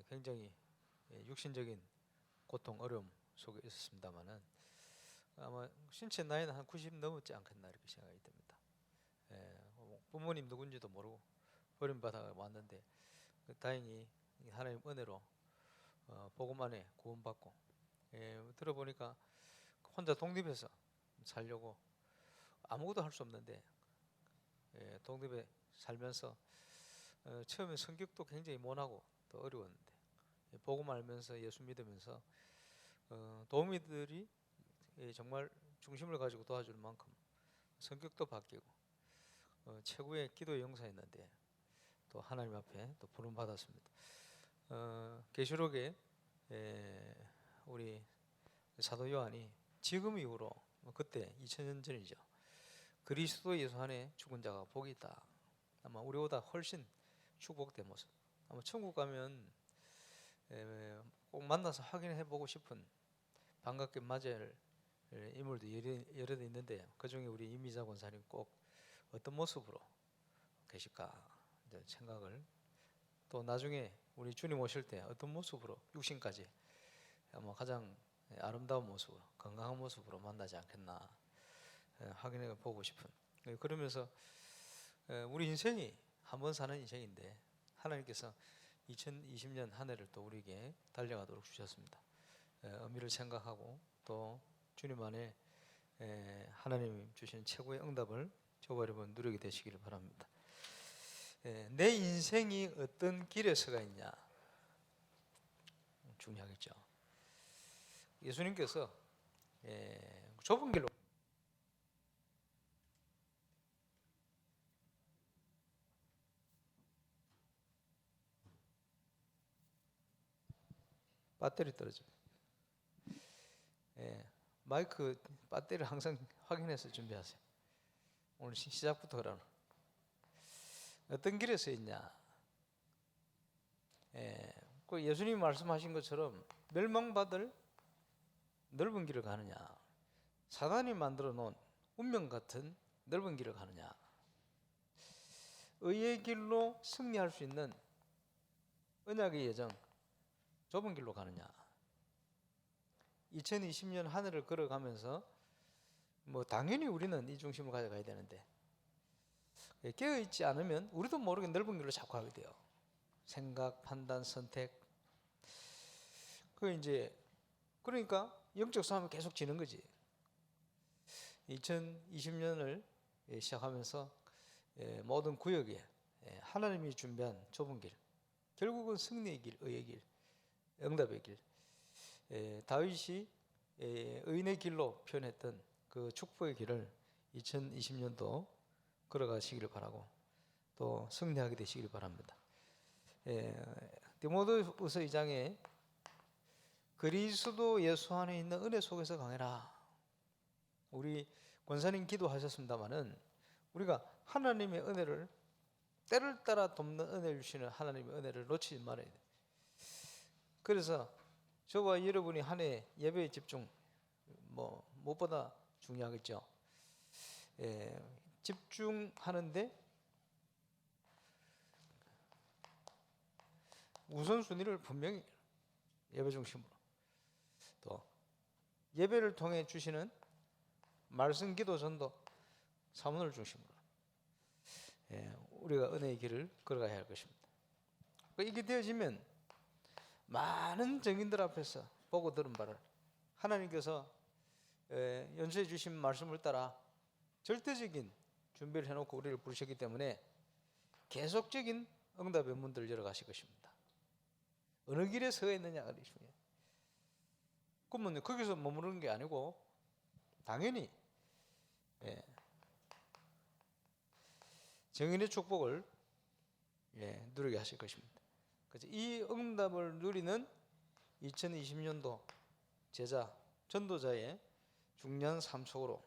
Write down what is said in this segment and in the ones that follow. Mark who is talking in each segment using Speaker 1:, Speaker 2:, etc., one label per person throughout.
Speaker 1: 굉장히 육신적인 고통, 어려움 속에 있었습니다만은 아마 신체 나이는 한 90 넘었지 않겠나 이렇게 생각이 듭니다. 부모님 누군지도 모르고 버림받아 왔는데 다행히 하나님 은혜로 복음 안에 구원받고 들어보니까 혼자 독립해서 살려고 아무것도 할 수 없는데 독립에 살면서 처음에 성격도 굉장히 모나고 또 어려웠는데 복음 알면서 예수 믿으면서 도우미들이 정말 중심을 가지고 도와줄 만큼 성격도 바뀌고 최고의 기도의 용사였는데 또 하나님 앞에 또 부름 받았습니다. 계시록에 우리 사도 요한이 지금 이후로 그때 2000년 전이죠. 그리스도 예수 안에 죽은 자가 복이 있다. 아마 우리보다 훨씬 축복된 모습. 아마 천국 가면 꼭 만나서 확인해 보고 싶은 반갑게 맞아야 할 인물도 여러 있는데 그 중에 우리 이미자 권사님 꼭 어떤 모습으로 계실까 생각을 또 나중에 우리 주님 오실 때 어떤 모습으로 육신까지 아마 가장 아름다운 모습으로 건강한 모습으로 만나지 않겠나 확인해 보고 싶은 그러면서 우리 인생이 한 번 사는 인생인데 하나님께서 2020년 한 해를 또 우리에게 달려가도록 주셨습니다. 의미를 생각하고 또 주님 안에 하나님 주신 최고의 응답을 저와 여러분 누리게 되시기를 바랍니다. 내 인생이 어떤 길에 서가 있냐 중요하겠죠. 예수님께서 좁은 길로 배터리 떨어져요. 마이크 배터리를 항상 확인해서 준비하세요. 오늘 시작부터 그러나 어떤 길에 서 있냐. 그 예수님이 말씀하신 것처럼 멸망받을 넓은 길을 가느냐, 사단이 만들어 놓은 운명 같은 넓은 길을 가느냐, 의의 길로 승리할 수 있는 언약의 예정 좁은 길로 가느냐. 2020년 한 해를 걸어가면서 뭐 당연히 우리는 이 중심을 가져가야 되는데 깨어있지 않으면 우리도 모르게 넓은 길로 자꾸 하게 돼요. 생각, 판단, 선택. 그러니까 영적 싸움이 계속 지는 거지. 2020년을 시작하면서 모든 구역에 하나님이 준비한 좁은 길, 결국은 승리의 길, 의의 길, 응답의 길. 다윗이 의인의 길로 표현했던 그 축복의 길을 2020년도 걸어가시기를 바라고 또 승리하게 되시기를 바랍니다. 디모데후서 2장에 그리스도 예수 안에 있는 은혜 속에서 강해라. 우리 권사님 기도하셨습니다마는 우리가 하나님의 은혜를 때를 따라 돕는 은혜를 주시는 하나님의 은혜를 놓치지 말아야 돼. 그래서 저와 여러분이 한 해 예배에 집중 무엇보다 중요하겠죠. 집중하는데 우선순위를 분명히 예배 중심으로 또 예배를 통해 주시는 말씀, 기도, 전도, 사문을 중심으로 우리가 은혜의 길을 걸어가야 할 것입니다. 이게 되어지면 많은 증인들 앞에서 보고 들은 바를 하나님께서 연수해 주신 말씀을 따라 절대적인 준비를 해놓고 우리를 부르셨기 때문에 계속적인 응답의 문들을 열어가실 것입니다. 어느 길에 서 있느냐가 중요해요. 그러면 거기서 머무르는 게 아니고 당연히 정인의 축복을 누리게 하실 것입니다. 그래서 이 응답을 누리는 2020년도 제자, 전도자의 중요한 삶 속으로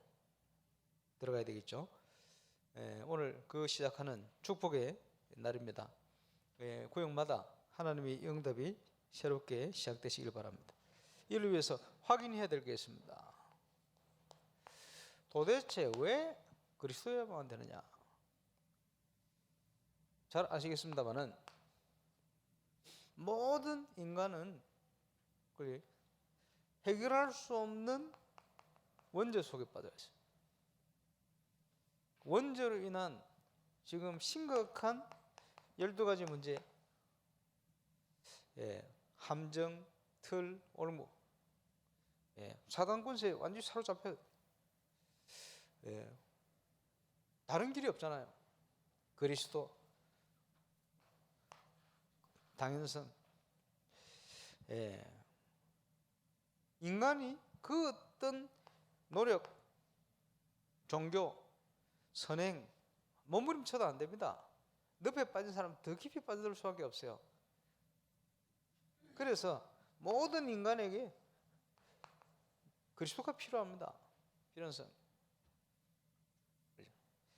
Speaker 1: 들어가야 되겠죠. 오늘 그 시작하는 축복의 날입니다. 구역마다 하나님의 응답이 새롭게 시작되시길 바랍니다. 이를 위해서 확인해야 될 게 있습니다. 도대체 왜 그리스도여야만 되느냐? 잘 아시겠습니다만은 모든 인간은 해결할 수 없는 원죄 속에 빠져 있어요. 원죄로 인한 지금 심각한 12가지 문제, 함정, 틀, 올무, 사단 권세에 완전히 사로잡혀요. 다른 길이 없잖아요. 그리스도, 당연성. 인간이 그 어떤 노력, 종교, 선행, 몸부림쳐도 안 됩니다. 늪에 빠진 사람 더 깊이 빠져들 수밖에 없어요. 그래서 모든 인간에게 그리스도가 필요합니다. 필연성.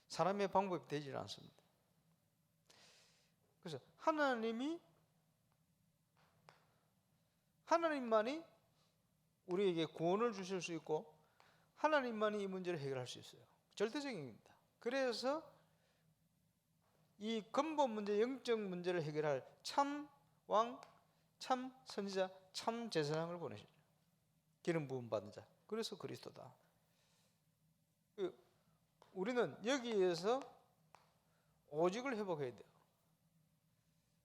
Speaker 1: 사람의 방법이 되질 않습니다. 그래서 하나님만이 우리에게 구원을 주실 수 있고 하나님만이 이 문제를 해결할 수 있어요. 절대적인 겁니다. 그래서 이 근본 문제, 영적 문제를 해결할 참 왕, 참 선지자, 참 제사장을 보내셨죠. 기름 부음 받은 자. 그래서 그리스도다. 우리는 여기에서 오직을 회복해야 돼요.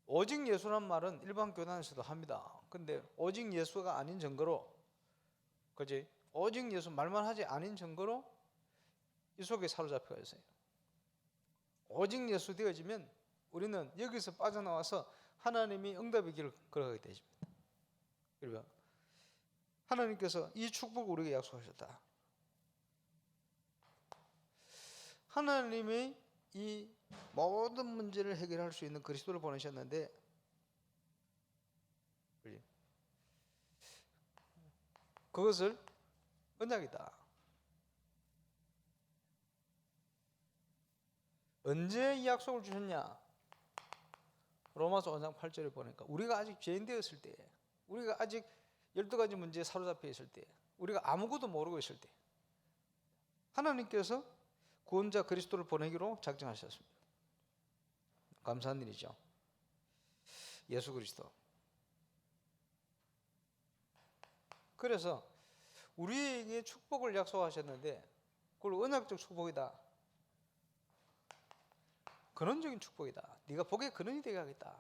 Speaker 1: 오직 예수란 말은 일반 교단에서도 합니다. 근데 오직 예수가 아닌 증거로, 그지? 오직 예수 말만 하지 아닌 증거로 이 속에 사로잡혀 있어요. 오직 예수 되어지면 우리는 여기서 빠져나와서 하나님이 응답의 길을 걸어가게 되십니다. 그러면 하나님께서 이 축복을 우리에게 약속하셨다. 하나님이 이 모든 문제를 해결할 수 있는 그리스도를 보내셨는데, 그것을 언약이다. 언제 이 약속을 주셨냐? 로마서 5장 8절에 보니까 우리가 아직 죄인 되었을 때, 우리가 아직 12가지 문제에 사로잡혀 있을 때, 우리가 아무것도 모르고 있을 때 하나님께서 구원자 그리스도를 보내기로 작정하셨습니다. 감사한 일이죠. 예수 그리스도. 그래서 우리에게 축복을 약속하셨는데 그걸 언약적 축복이다. 근원적인 축복이다. 네가 복의 근원이 되게 하겠다.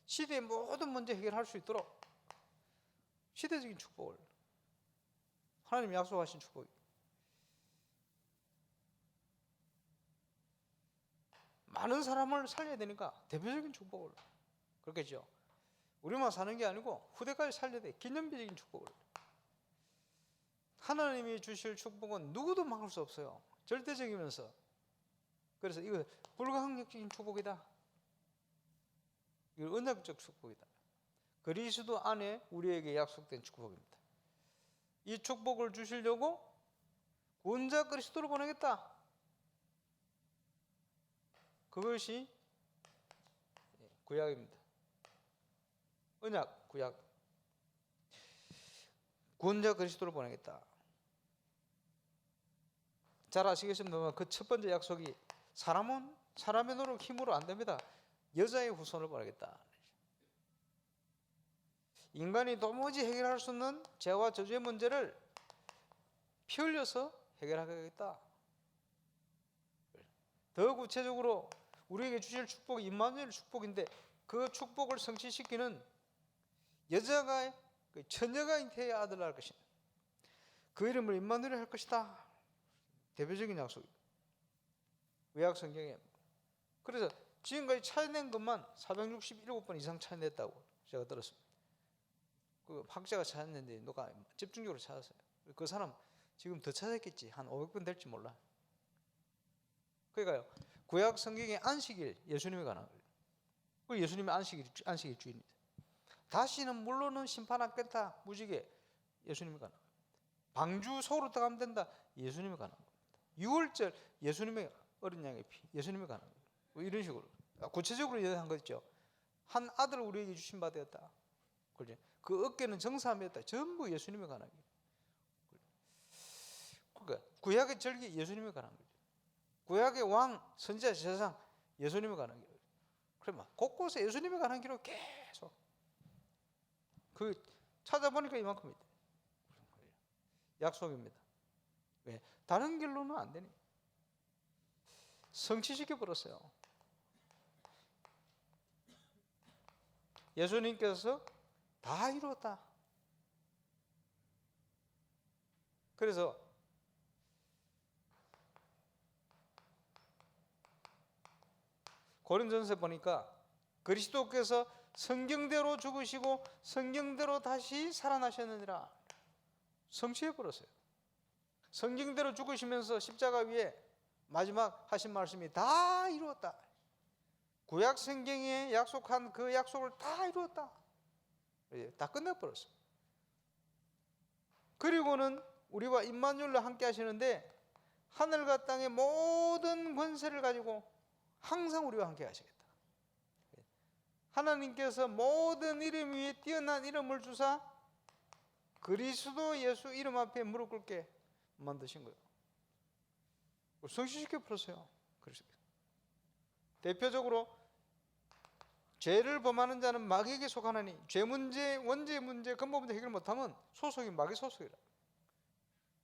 Speaker 1: 시대의 모든 문제 해결할 수 있도록 시대적인 축복을 하나님이 약속하신 축복. 많은 사람을 살려야 되니까 대표적인 축복을, 그렇겠죠. 우리만 사는 게 아니고 후대까지 살려야 돼. 기념비적인 축복을. 하나님이 주실 축복은 누구도 막을 수 없어요. 절대적이면서. 그래서 이거 불가항력적인 축복이다. 이거 언약적 축복이다. 그리스도 안에 우리에게 약속된 축복입니다. 이 축복을 주시려고 구원자 그리스도를 보내겠다. 그것이 구약입니다. 언약, 구약. 구원자 그리스도를 보내겠다. 잘 아시겠습니다만 그 첫 번째 약속이 사람은 사람의 노력 힘으로 안 됩니다. 여자의 후손을 보내겠다. 인간이 도무지 해결할 수 없는 죄와 저주의 문제를 피 흘려서 해결하겠다. 더 구체적으로 우리에게 주실 축복이 임마누엘 축복인데 그 축복을 성취시키는 여자가 처녀가 잉태의 아들을 낳을 것이다. 그 이름을 임마누엘 할 것이다. 대표적인 약속입니다. 구약 성경에. 그래서 지금까지 찾아낸 것만 467번 이상 찾아냈다고 제가 들었습니다. 그 학자가 찾았는데 누가 집중적으로 찾았어요. 그 사람 지금 더 찾았겠지. 한 500번 될지 몰라. 그러니까요. 구약 성경의 안식일 예수님이 관한 거예요. 그 예수님이 안식일 주인입니다. 다시는 물로는 심판 않겠다. 무지개 예수님이 관한 거예요. 방주 속으로 들어가면 된다. 예수님이 관한 겁니다. 6월절 예수님의 어린 양의 피 예수님이 관한 거예요. 뭐 이런 식으로 구체적으로 얘기한 거 있죠. 한 아들을 우리에게 주신 바 되었다. 그 어깨는 정사함이었다. 전부 예수님이 관한 거예요. 그러니까 구약의 절기 예수님이 관한 거죠. 구약의 왕, 선지자, 제사장 예수님이 관한 거예요. 그러면 곳곳에 예수님에 관한 기록 계속 그 찾아보니까 이만큼이다. 약속입니다. 왜? 다른 길로는 안 되니. 성취시켜 버렸어요. 예수님께서 다 이루었다. 그래서 고린도전서 보니까 그리스도께서 성경대로 죽으시고 성경대로 다시 살아나셨느니라. 성취해 버렸어요. 성경대로 죽으시면서 십자가 위에 마지막 하신 말씀이 다 이루었다. 구약 성경에 약속한 그 약속을 다 이루었다. 다 끝내버렸어요. 그리고는 우리와 임마누엘로 함께 하시는데 하늘과 땅의 모든 권세를 가지고 항상 우리와 함께 하시겠다. 하나님께서 모든 이름 위에 뛰어난 이름을 주사 그리스도 예수 이름 앞에 무릎 꿇게 만드신 거예요. 성취시켜 버렸어요. 대표적으로 죄를 범하는 자는 마귀에게 속하나니 죄 문제, 원죄 문제, 근본 문제 해결 못하면 소속이 마귀 소속이라.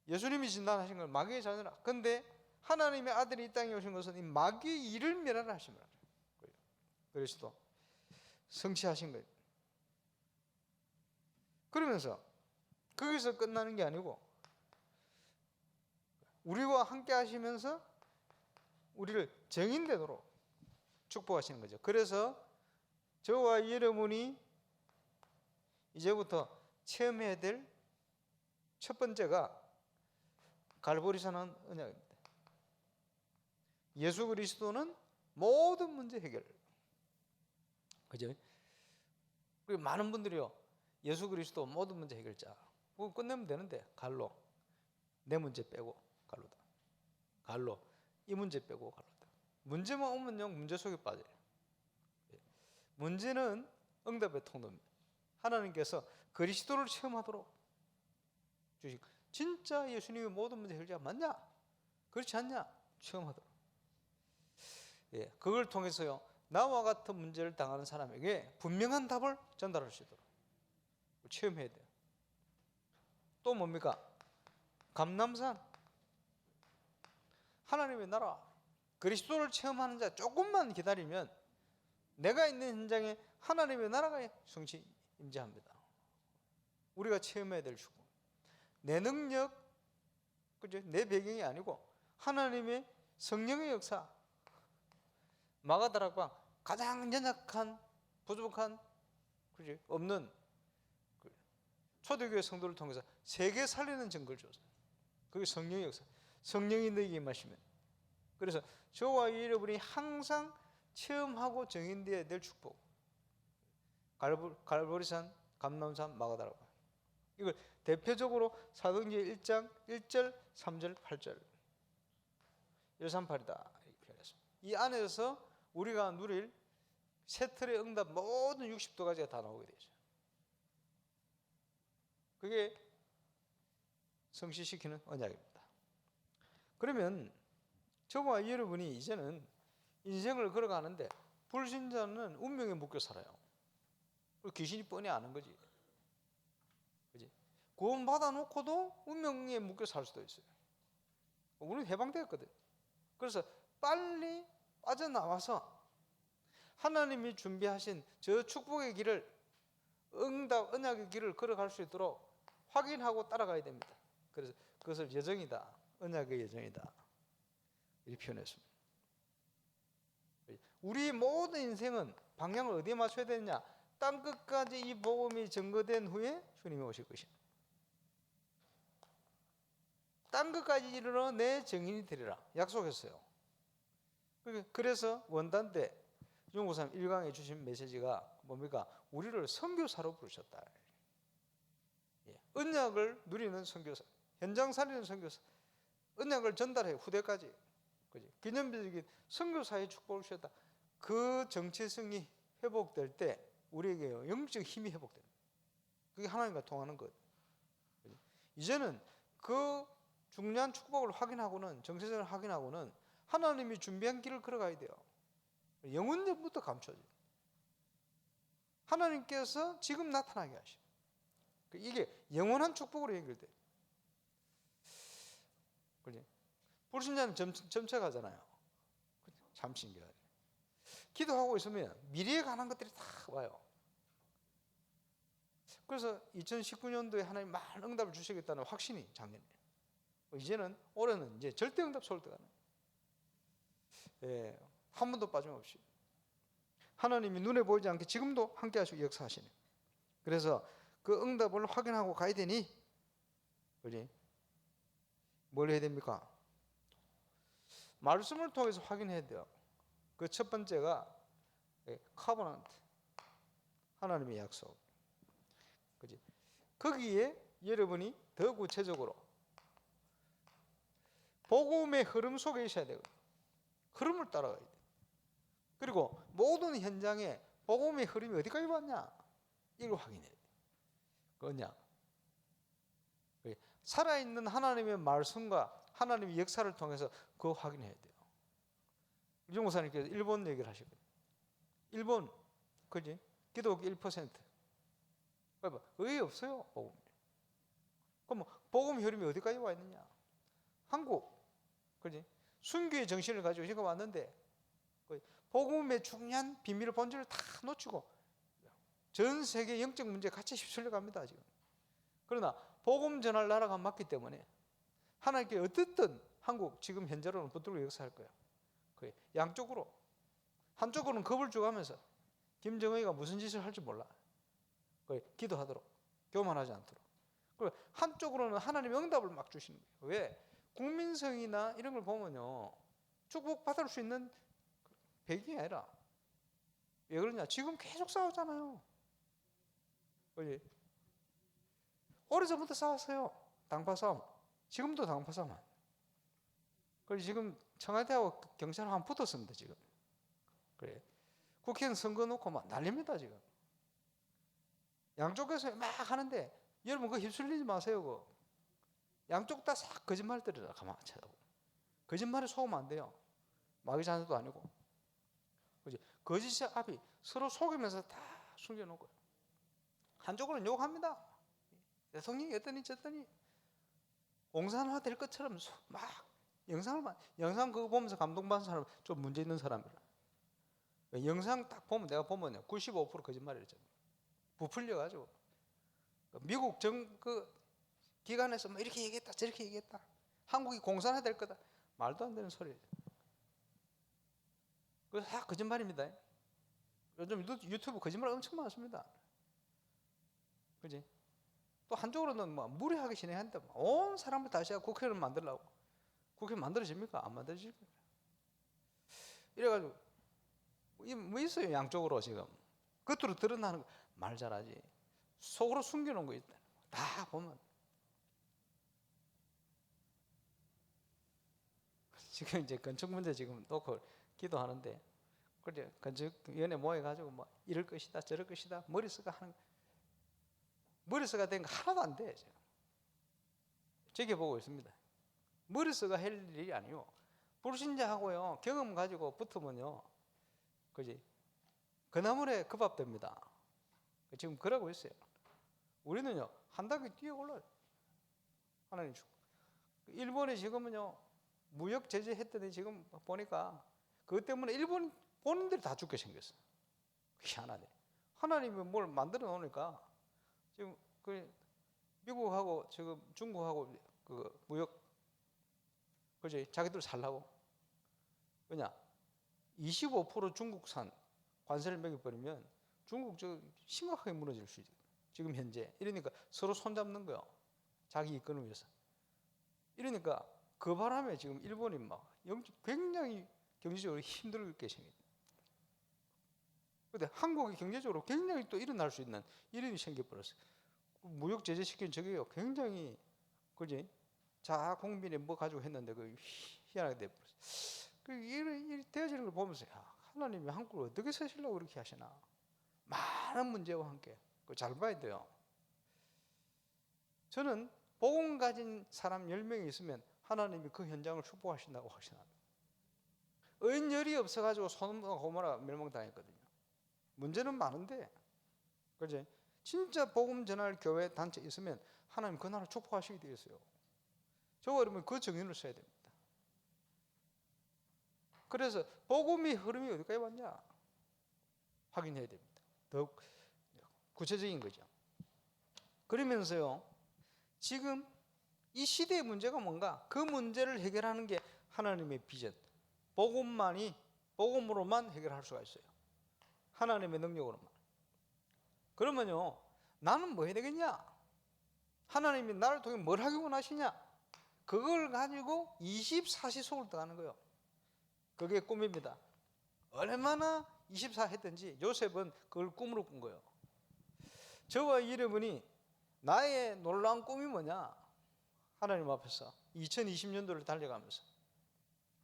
Speaker 1: 예수님이 진단하신 건 마귀의 자녀라. 그런데 하나님의 아들이 이 땅에 오신 것은 이 마귀의 일을 멸하라 하신 거예요. 그리스도 성취하신 거예요. 그러면서 거기서 끝나는 게 아니고 우리와 함께 하시면서 우리를 정인되도록 축복하시는 거죠. 그래서 저와 여러분이 이제부터 체험해야 될 첫 번째가 갈보리산은 언약입니다. 예수 그리스도는 모든 문제 해결. 그죠? 그리고 많은 분들이요, 예수 그리스도 모든 문제 해결자. 그거 끝내면 되는데 갈로 내 문제 빼고 갈로다. 갈로 이 문제 빼고 갈로다. 문제만 오면요 문제 속에 빠져요. 문제는 응답의 통로입니다. 하나님께서 그리스도를 체험하도록 주시고, 진짜 예수님이 모든 문제 해결자 맞냐? 그렇지 않냐? 체험하도록. 그걸 통해서요 나와 같은 문제를 당하는 사람에게 분명한 답을 전달할 수 있도록 체험해야 돼요. 또 뭡니까? 감람산, 하나님의 나라, 그리스도를 체험하는 자 조금만 기다리면 내가 있는 현장에 하나님의 나라가 성취 임재합니다. 우리가 체험해야 될 축복, 내 능력, 그죠? 내 배경이 아니고 하나님의 성령의 역사. 마가다락방 가장 연약한, 부족한, 그죠? 없는 초대교회 성도를 통해서 세계 살리는 증거를 줬어요. 그게 성령의 역사. 성령이 너에게 임하시면. 그래서 저와 여러분이 항상 체험하고 정인되어야 될 축복. 갈보리산, 감람산, 마가다락방. 이걸 대표적으로 사도행전 1장 1절, 3절, 8절 138이다 이렇게 표현했습니다. 이 안에서 우리가 누릴 세 틀의 응답 모든 60도까지가 다 나오게 되죠. 그게 성취시키는 언약입니다. 그러면 저와 여러분이 이제는 인생을 걸어가는데 불신자는 운명에 묶여 살아요. 귀신이 뻔히 아는 거지. 그지? 구원받아 놓고도 운명에 묶여 살 수도 있어요. 우리는 해방되었거든. 그래서 빨리 빠져나와서 하나님이 준비하신 저 축복의 길을, 응답, 언약의 길을 걸어갈 수 있도록 확인하고 따라가야 됩니다. 그래서 그것을 여정이다, 언약의 여정이다 이렇게 표현했습니다. 우리 모든 인생은 방향을 어디에 맞춰야 되느냐? 땅 끝까지 이 복음이 증거된 후에 주님이 오실 것이다. 땅 끝까지 이르러 내 증인이 되리라 약속했어요. 그래서 원단 때 중국사님 1강에 주신 메시지가 뭡니까? 우리를 선교사로 부르셨다. 언약을 누리는 선교사, 현장 살리는 선교사, 언약을 전달해 후대까지, 그지? 기념비적인 선교사의 축복을 주셨다. 그 정체성이 회복될 때 우리에게 영적 힘이 회복됩니다. 그게 하나님과 통하는 것. 이제는 그 중요한 축복을 확인하고는, 정체성을 확인하고는 하나님이 준비한 길을 걸어가야 돼요. 영원전부터 감춰져요. 하나님께서 지금 나타나게 하셔. 이게 영원한 축복으로 연결돼요. 그지? 불신자는 점쳐가잖아요. 참 신기하네. 기도하고 있으면 미래에 관한 것들이 다 와요. 그래서 2019년도에 하나님 많은 응답을 주시겠다는 확신이 작년에. 이제는 올해는 이제 절대 응답 쏠 때가 나요. 예, 한 번도 빠짐없이 하나님이 눈에 보이지 않게 지금도 함께 하시고 역사하시네. 그래서 그 응답을 확인하고 가야 되니, 그지? 뭘 해야 됩니까? 말씀을 통해서 확인해야 돼요. 그 첫 번째가 커버넌트, 하나님의 약속. 그지? 거기에 여러분이 더 구체적으로 복음의 흐름 속에 있어야 되고, 흐름을 따라가야 돼. 그리고 모든 현장에 복음의 흐름이 어디까지 왔냐, 이걸 확인해야 돼. 그거냐? 살아있는 하나님의 말씀과 하나님의 역사를 통해서 그거 확인해야 돼요. 유정 목사님께서 일본 얘기를 하시거든요. 일본, 그지? 기독교 1%. 봐봐, 의의 없어요, 복음. 그럼 복음 흐름이 어디까지 와 있느냐? 한국, 그지? 순교의 정신을 가지고 지금 왔는데, 복음의 중요한 비밀 본질을 다 놓치고 전 세계 영적 문제에 같이 휩쓸려 갑니다, 지금. 그러나 복음 전할 나라가 맞기 때문에 하나님께 어떻든 한국 지금 현재로는 붙들고 역사할 거예요. 양쪽으로. 한쪽으로는 겁을 주가면서 김정은이가 무슨 짓을 할지 몰라. 기도하도록, 교만하지 않도록. 그리고 한쪽으로는 하나님의 응답을 막 주시는 거예요. 왜? 국민성이나 이런 걸 보면요, 축복받을 수 있는 배경이 아니라, 왜 그러냐? 지금 계속 싸우잖아요. 그지? 오래전부터 싸웠어요. 당파 싸움. 지금도 당파 싸움. 그래서 지금 청와대하고 경찰하고 한 붙었습니다, 지금. 그래. 국회의원 선거 놓고 막 난립니다, 지금. 양쪽에서 막 하는데, 여러분 그거 휩쓸리지 마세요, 그거. 양쪽 다 싹 거짓말들이라 가만히 쳐다보고. 거짓말에 속으면 안 돼요. 마귀 자녀도 아니고. 그지? 거짓의 앞이 서로 속이면서 다 숨겨놓고. 한쪽으로는 욕합니다. 대통령이 어떠니 저떠니 공산화 될 것처럼 막 영상 그거 보면서 감동받는 사람 좀 문제 있는 사람이라. 영상 딱 보면 내가 보면요 95% 거짓말이랬잖아요. 부풀려가지고 미국 그 기관에서 뭐 이렇게 얘기했다 저렇게 얘기했다. 한국이 공산화 될 거다. 말도 안 되는 소리예요. 그거 다 거짓말입니다. 요즘 유튜브 거짓말 엄청 많습니다. 그지? 또 한쪽으로는 뭐 무례하게 진행한다. 온 사람을 다시 국회의원 만들려고. 국회의원 만들어집니까? 안 만들어질 거예요. 이래가지고 뭐 있어요 양쪽으로 지금. 겉으로 드러나는 거 말 잘하지. 속으로 숨겨놓은 거 있다. 다 보면. 지금 이제 건축 문제 지금 놓고 기도하는데, 그래 건축위원회 모여가지고 뭐 이럴 것이다 저럴 것이다 머리쓰가 하는 거. 머리쓰가 된 거 하나도 안 돼. 지켜보고 있습니다. 머리쓰가 할 일이 아니요. 불신자하고요 경험 가지고 붙으면요, 그지? 그 나물에 그 밥 됩니다. 지금 그러고 있어요. 우리는요 한 단계 뛰어 올라요. 하나님 주고. 일본이 지금은요 무역 제재 했더니 지금 보니까 그것 때문에 일본 본인들이 다 죽게 생겼어. 희한하네. 하나님이 뭘 만들어 놓으니까 지금 그 미국하고 지금 중국하고 그 무역 그지 자기들 살라고. 왜냐? 25% 중국산 관세를 매겨버리면 중국 저 심각하게 무너질 수 있어요. 지금 현재. 이러니까 서로 손잡는 거요. 자기 이권을 위해서. 이러니까 그 바람에 지금 일본이 막 굉장히 경제적으로 힘들게 생깁니다. 그런데 한국이 경제적으로 굉장히 또 일어날 수 있는 일이 생겨버렸어요. 무역 제재 시킨 저게요 굉장히 그지? 자국민이 뭐 가지고 했는데 그 희한하게 돼버렸어요. 그 일이 되어지는 걸 보면서 하나님이 한국을 어떻게 쓰시려고 그렇게 하시나. 많은 문제와 함께 잘 봐야 돼요. 저는 복음 가진 사람 10명이 있으면 하나님이 그 현장을 축복하신다고 확신합니다.
Speaker 2: 은열이 없어가지고 소돔과 고모라 멸망당했거든요. 문제는 많은데, 그지? 진짜 복음 전할 교회 단체 있으면 하나님 그 나라 축복하시게 되어 있어요. 저와 여러분 그 정신을 써야 됩니다. 그래서 복음의 흐름이 어디까지 왔냐 확인해야 됩니다. 더욱 구체적인 거죠. 그러면서요, 지금 이 시대의 문제가 뭔가, 그 문제를 해결하는 게 하나님의 비전, 복음으로만 해결할 수가 있어요. 하나님의 능력으로만. 그러면요, 나는 뭐 해야 되겠냐? 하나님이 나를 통해 뭘 하기 원하시냐? 그걸 가지고 24시 속을 떠가는 거예요. 그게 꿈입니다. 얼마나 24 했든지 요셉은 그걸 꿈으로 꾼 거예요. 저와 여러분이 나의 놀라운 꿈이 뭐냐? 하나님 앞에서 2020년도를 달려가면서,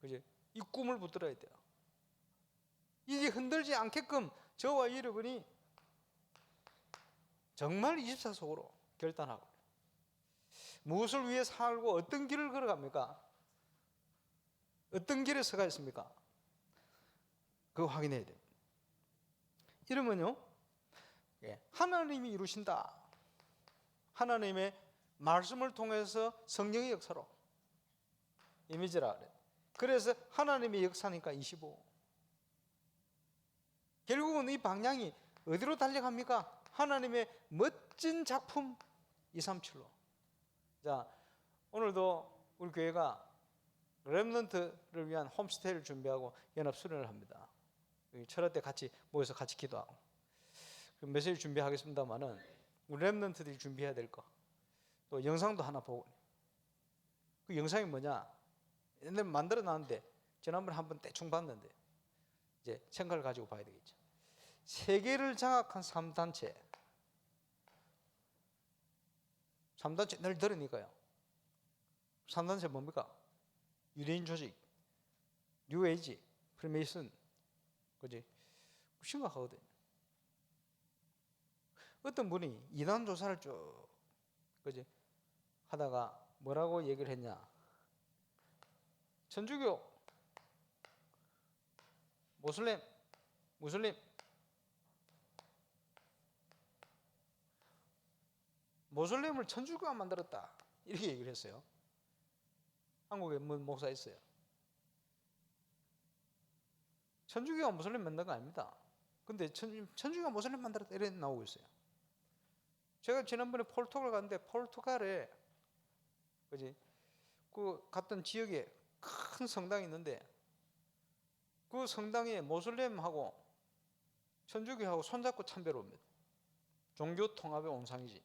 Speaker 2: 그지? 이 꿈을 붙들어야 돼요. 이게 흔들지 않게끔 저와 여러분이 정말 24 속으로 결단하고, 무엇을 위해 살고 어떤 길을 걸어갑니까? 어떤 길에 서가 있습니까? 그거 확인해야 돼요. 이러면요, 하나님이 이루신다. 하나님의 말씀을 통해서 성령의 역사로 이미지라 그래요. 그래서 하나님의 역사니까 25. 결국은 이 방향이 어디로 달려갑니까? 하나님의 멋진 작품 237로. 자, 오늘도 우리 교회가 렘넌트를 위한 홈스테이를 준비하고 연합 수련을 합니다. 철학 때 같이 모여서 같이 기도하고. 메시지 준비하겠습니다만은 우리 렘넌트들이 준비해야 될 거. 또 영상도 하나 보고. 그 영상이 뭐냐? 옛날에 만들어 놨는데 지난번에 한번 대충 봤는데 이제 생각을 가지고 봐야 되겠죠. 세계를 장악한 3단체. 3단체 늘 들으니까요. 3단체 뭡니까? 유대인 조직, 뉴에이지, 프리메이슨, 그지? 심각하거든요. 어떤 분이 이단 조사를 쭉, 그지? 하다가 뭐라고 얘기를 했냐? 천주교, 무슬림, 모슬렘을 천주교가 만들었다. 이렇게 얘기를 했어요. 한국에 목사 있어요. 천주교가 모슬렘 만든 거 아닙니다. 근데 천주교가 모슬렘 만들었다 이렇게 나오고 있어요. 제가 지난번에 포르투갈 갔는데 포르투갈에, 그지? 그 갔던 지역에 큰 성당이 있는데 그 성당에 모슬렘하고 천주교하고 손잡고 참배를 옵니다. 종교 통합의 온상이지.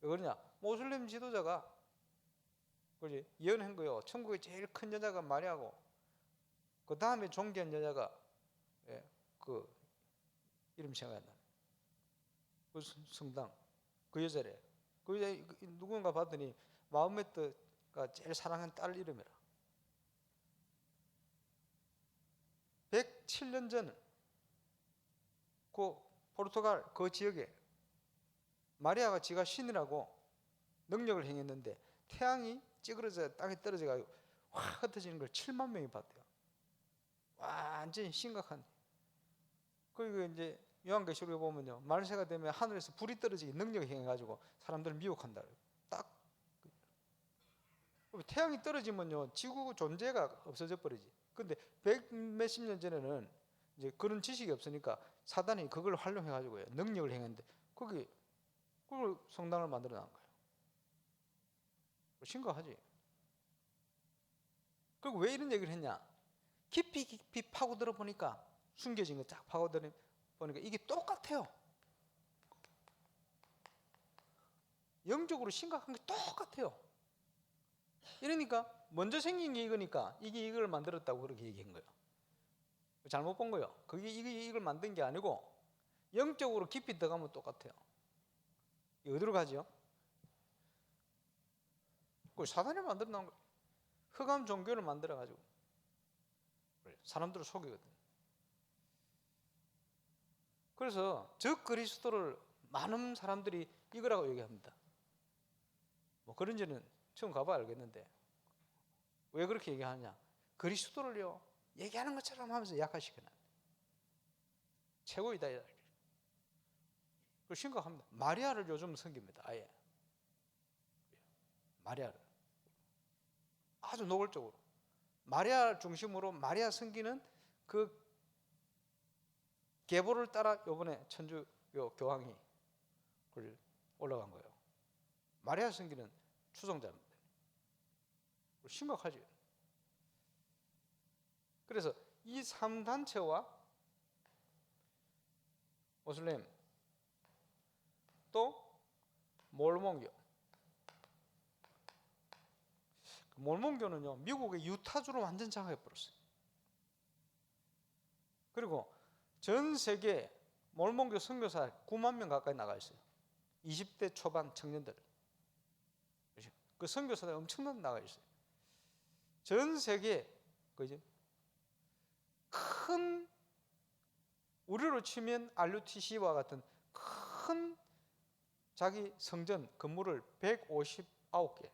Speaker 2: 왜 그러냐? 모슬렘 지도자가, 그지? 예언한 거요. 천국의 제일 큰 여자가 마리아고, 그 다음에 존귀한 여자가, 그 이름 생각이 안 나네. 그 성당, 그 여자래. 그 여자 누군가 봤더니 마호메트가 제일 사랑하는 딸 이름이라. 107년 전 그 포르투갈 그 지역에 마리아가 지가 신이라고 능력을 행했는데 태양이 찌그러져 땅에 떨어져 가지고 확 흩어지는 걸 7만 명이 봤대요. 완전히 심각한. 그리고 이제 요한계시록에 보면요, 말세가 되면 하늘에서 불이 떨어지게 능력을 행해가지고 사람들을 미혹한다. 딱 태양이 떨어지면요 지구 존재가 없어져 버리지. 근데 100몇십 년 전에는 이제 그런 지식이 없으니까 사단이 그걸 활용해가지고요 능력을 행했는데 그걸 성당을 만들어 놓은 거예요. 심각하지. 그리고 왜 이런 얘기를 했냐? 깊이 파고들어 보니까, 숨겨진 거 쫙 파고들어 보니까 이게 똑같아요. 영적으로 심각한 게 똑같아요. 이러니까 먼저 생긴 게 이거니까 이게 이걸 만들었다고 그렇게 얘기한 거예요. 잘못 본 거예요. 그게 이걸 만든 게 아니고 영적으로 깊이 들어가면 똑같아요. 어디로 가죠? 그 사단이 만들어 놓은 거예요. 흑암 종교를 만들어 가지고 사람들을 속이거든요. 그래서 적 그리스도를 많은 사람들이 이거라고 얘기합니다. 뭐 그런지는 처음 가봐야 알겠는데 왜 그렇게 얘기하냐? 그리스도를요 얘기하는 것처럼 하면서 약화시켜놔. 최고이다. 그 심각합니다. 마리아를 요즘 섬깁니다. 아예 마리아를 아주 노골적으로 마리아 중심으로 마리아 섬기는 그 계보를 따라 이번에 천주교 교황이 올라간 거예요. 마리아 섬기는 추종자입니다. 심각하죠. 그래서 이 3단체와 모슬렘 또 몰몬교. 몰몬교는요 미국의 유타주로 완전 장악해 버렸어요. 그리고 전 세계 몰몬교 선교사 9만 명 가까이 나가 있어요. 20대 초반 청년들. 그 선교사들 엄청나게 나가 있어요. 전 세계 그죠? 큰 우리로 치면 RUTC와 같은 큰 자기 성전 건물을 159개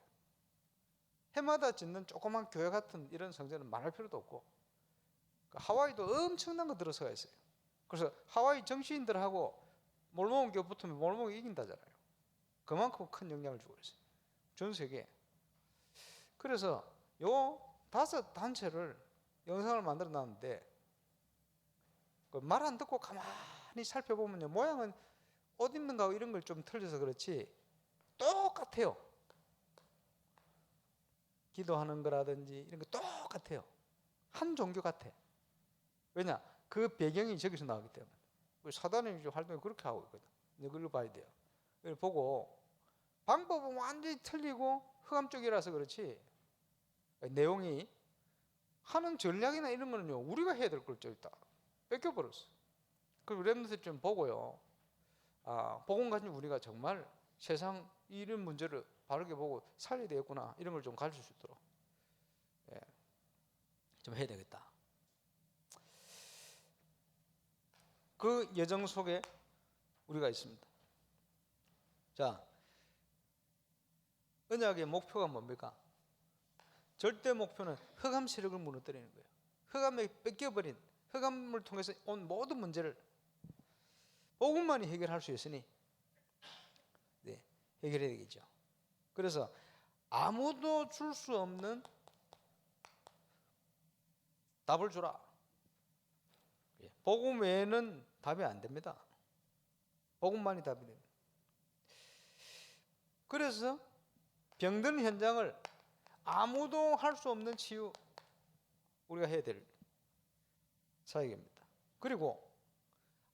Speaker 2: 해마다 짓는 조그만 교회 같은 이런 성전은 말할 필요도 없고 하와이도 엄청난 거 들어서가 있어요. 그래서 하와이 정치인들하고 몰몬교 붙으면 몰몬이 이긴다잖아요. 그만큼 큰 영향을 주고 있어요. 전 세계에. 그래서 요 5단체를 영상을 만들어 놨는데 말 안 듣고 가만히 살펴보면요 모양은 옷 입는 거하고 이런 걸 좀 틀려서 그렇지 똑같아요. 기도하는 거라든지 이런 거 똑같아요. 한 종교 같아. 왜냐? 그 배경이 저기서 나오기 때문에. 사단의 활동을 그렇게 하고 있거든. 이걸 봐야 돼요. 이걸 보고 방법은 완전히 틀리고 흑암 쪽이라서 그렇지 내용이 하는 전략이나 이런 거는요 우리가 해야 될 걸 좀 있다 뺏겨버렸어. 그리고 렘넌트 좀 보고요. 복음 가지고 우리가 정말 세상 이런 문제를 바르게 보고 살려야 되겠구나 이런 걸 좀 가르칠 수 있도록 좀 해야 되겠다. 그 여정 속에 우리가 있습니다. 자, 언약의 목표가 뭡니까? 절대 목표는 흑암 세력을 무너뜨리는 거예요. 흑암에 뺏겨버린 흑암을 통해서 온 모든 문제를 복음만이 해결할 수 있으니 해결해야 되겠죠. 그래서 아무도 줄 수 없는 답을 주라. 복음 외에는 답이 안 됩니다. 복음만이 답이 됩니다. 그래서 병든 현장을 아무도 할 수 없는 치유 우리가 해야 될 사역입니다. 그리고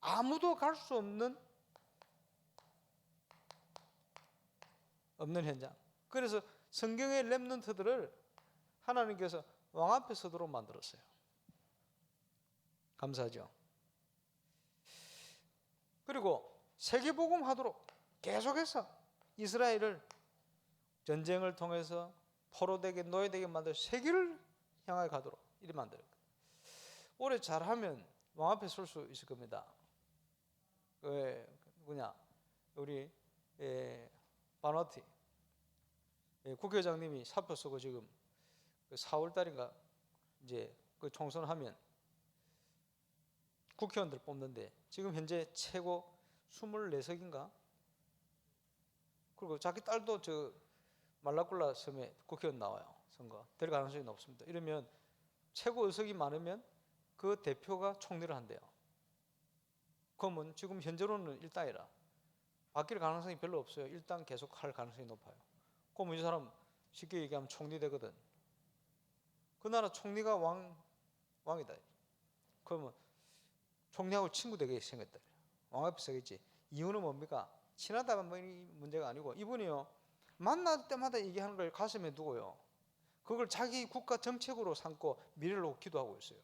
Speaker 2: 아무도 갈 수 없는 현장. 그래서 성경의 렘넌트들을 하나님께서 왕 앞에 서도록 만들었어요. 감사하죠. 그리고 세계복음 하도록 계속해서 이스라엘을 전쟁을 통해서 포로되게 노예되게 만들어 세계를 향하여 가도록 이렇게 만들었거든요. 올해 잘하면 왕 앞에 설 수 있을 겁니다. 누구냐? 우리 바노티 국회의장님이 사표 쓰고 지금 4월 달인가 이제 그 총선하면 국회의원들 뽑는데 지금 현재 최고 24석인가? 그리고 자기 딸도 저 말라꿀라 섬에 국회의원 나와요. 선거 될 가능성이 높습니다. 이러면 최고 의석이 많으면 그 대표가 총리를 한대요. 그러면 지금 현재로는 1당이라 바뀔 가능성이 별로 없어요. 1당 계속 할 가능성이 높아요. 그러면 이 사람 쉽게 얘기하면 총리 되거든. 그 나라 총리가 왕이다. 그러면 총리하고 친구 되게 생겼다. 왕 앞에 서겠지. 이유는 뭡니까? 친하다는 문제가 아니고 이분이요 만날 때마다 얘기하는 걸 가슴에 두고요 그걸 자기 국가 정책으로 삼고 미래를 놓고 기도하고 있어요.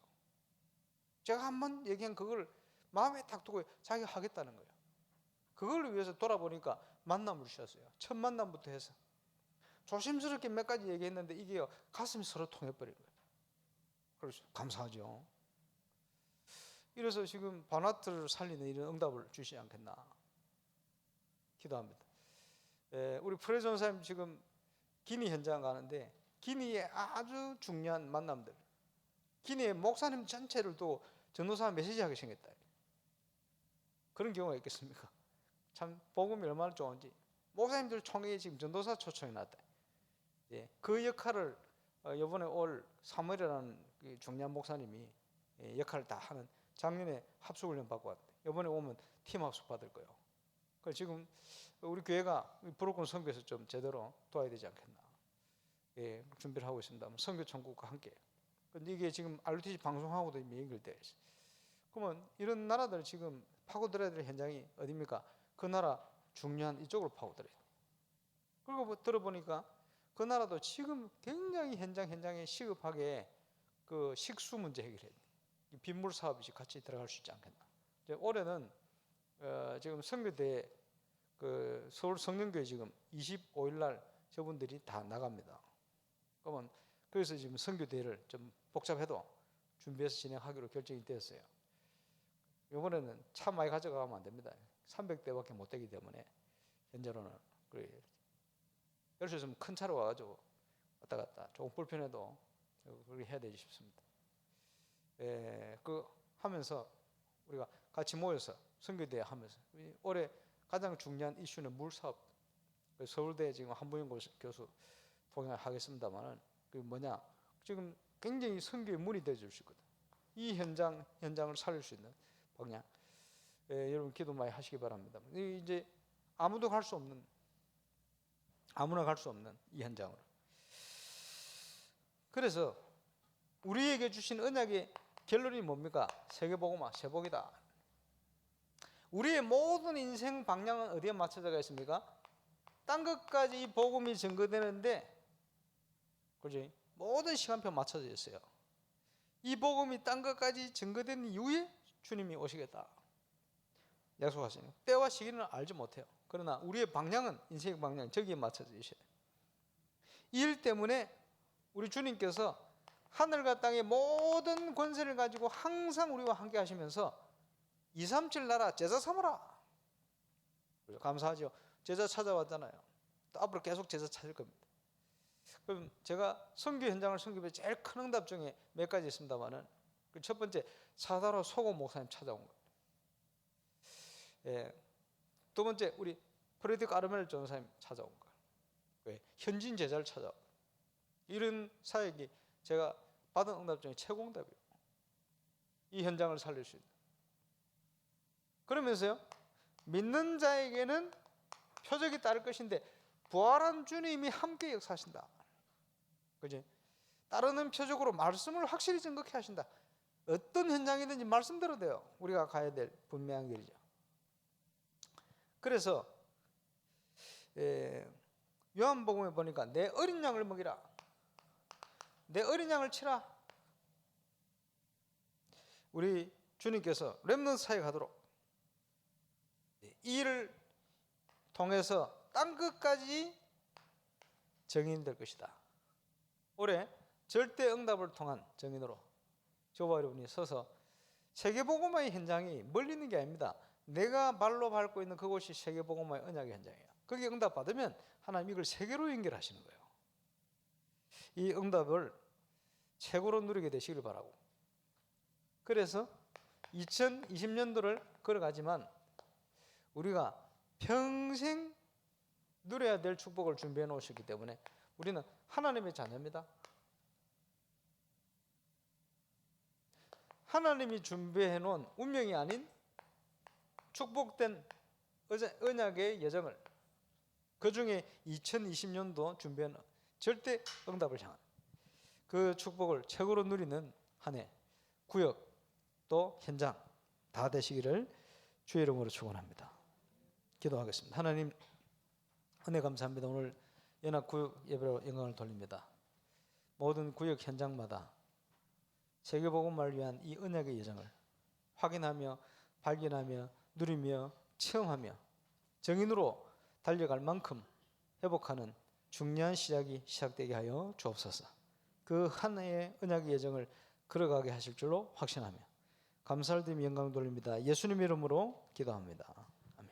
Speaker 2: 제가 한번 얘기한 그걸 마음에 딱 두고 자기가 하겠다는 거예요. 그걸 위해서 돌아보니까 만남을 주셨어요. 첫 만남부터 해서 조심스럽게 몇 가지 얘기했는데 이게요 가슴이 서로 통해버린 거예요. 그래서 감사하죠. 이래서 지금 바나트를 살리는 이런 응답을 주시지 않겠나 기도합니다. 우리 프레 전사님 지금 기니 현장 가는데 기니의 아주 중요한 만남들 기내에 목사님 전체를 또 전도사 메시지하게 생겼다. 그런 경우가 있겠습니까? 참 복음이 얼마나 좋은지. 목사님들 총회에 지금 전도사 초청이 났다. 예, 그 역할을 이번에 올 사무엘이라는 중요한 목사님이 역할을 다 하는, 작년에 합숙훈련 받고 왔대. 이번에 오면 팀 합숙 받을 거예요. 그래서 지금 우리 교회가 브로큰 선교에서 좀 제대로 도와야 되지 않겠나. 예, 준비를 하고 있습니다. 선교 천국과 함께. 근데 이게 지금 RTC 방송하고도 연결돼 있어요. 그러면 이런 나라들 지금 파고들어야 될 현장이 어디입니까? 그 나라 중요한 이쪽으로 파고들어요. 그리고 뭐 들어보니까 그 나라도 지금 굉장히 현장에 시급하게 그 식수 문제 해결해야 돼. 빗물 사업이 같이 들어갈 수 있지 않겠나. 이제 올해는 지금 선교대 그 서울 성령교회 지금 25일 날 저분들이 다 나갑니다. 그러면 그래서 지금 선교대회를 좀 복잡해도 준비해서 진행하기로 결정이 되었어요. 이번에는 차 많이 가져가면 안 됩니다. 300대밖에 못 되기 때문에 현재로는 열 수 있으면 큰 차로 와가지고 왔다 갔다 조금 불편해도 그렇게 해야 되지 싶습니다. 그 하면서 우리가 같이 모여서 선교대회 하면서 올해 가장 중요한 이슈는 물 사업. 서울대 지금 한부영 교수 동행하겠습니다만은 그 뭐냐, 지금 굉장히 선교의 문이 되어줄 수 있거든. 이 현장을 살릴 수 있는 방향. 여러분 기도 많이 하시기 바랍니다. 이제 아무나 갈 수 없는 이 현장으로. 그래서 우리에게 주신 언약의 결론이 뭡니까? 세계복음화, 세복이다. 우리의 모든 인생 방향은 어디에 맞춰져 있습니까? 딴 것까지 이 복음이 증거되는데, 그지? 모든 시간표 맞춰져 있어요. 이 복음이 딴 것까지 증거된 이후에 주님이 오시겠다 약속하시는, 때와 시기는 알지 못해요. 그러나 우리의 방향은, 인생의 방향은 저기에 맞춰져 있어요. 이 일 때문에 우리 주님께서 하늘과 땅의 모든 권세를 가지고 항상 우리와 함께 하시면서 237 나라 제자 삼으라. 감사하죠. 제자 찾아왔잖아요. 또 앞으로 계속 제자 찾을 겁니다. 그럼 제가 선교 현장을 선교에 제일 큰 응답 중에 몇 가지 있습니다만은, 그 첫 번째, 사다로 소고 목사님 찾아온 거예요. 예. 두 번째, 우리 프레디 까르멜 전사님 찾아온 거예요. 왜? 현진 제자를 찾아온 거예요. 이런 사역이 제가 받은 응답 중에 최고 응답이에요. 이 현장을 살릴 수 있는. 그러면서요, 믿는 자에게는 표적이 따를 것인데 부활한 주님이 함께 역사하신다. 그지? 따르는 표적으로 말씀을 확실히 증거케 하신다. 어떤 현장이든지 말씀대로 돼요. 우리가 가야 될 분명한 길이죠. 그래서 요한복음에 보니까 내 어린 양을 먹이라, 내 어린 양을 치라. 우리 주님께서 렘넌트 사역하도록 이 일을 통해서 딴 것까지 증인될 것이다. 올해 절대 응답을 통한 증인으로 저와 여러분이 서서 세계복음화의 현장이 멀리 있는 게 아닙니다. 내가 발로 밟고 있는 그곳이 세계복음화의 언약의 현장이에요. 거기에 응답 받으면 하나님 이걸 세계로 연결하시는 거예요. 이 응답을 최고로 누리게 되시길 바라고, 그래서 2020년도를 걸어가지만 우리가 평생 누려야 될 축복을 준비해 놓으셨기 때문에 우리는 하나님의 자녀입니다. 하나님이 준비해 놓은 운명이 아닌 축복된 언약의 여정을, 그 중에 2020년도 준비해 놓은 절대 응답을 향한 그 축복을 최고로 누리는 한 해, 구역 또 현장 다 되시기를 주의 이름으로 축원합니다. 기도하겠습니다. 하나님, 은혜 감사합니다. 오늘 연합구역 예배로 영광을 돌립니다. 모든 구역 현장마다 세계복음화를 위한 이 언약의 여정을 확인하며 발견하며 누리며 체험하며 정인으로 달려갈 만큼 회복하는 중요한 시작이 시작되게 하여 주옵소서. 그 한 해의 언약의 여정을 걸어가게 하실 줄로 확신하며 감사를 드리며 영광 돌립니다. 예수님 이름으로 기도합니다. 아멘.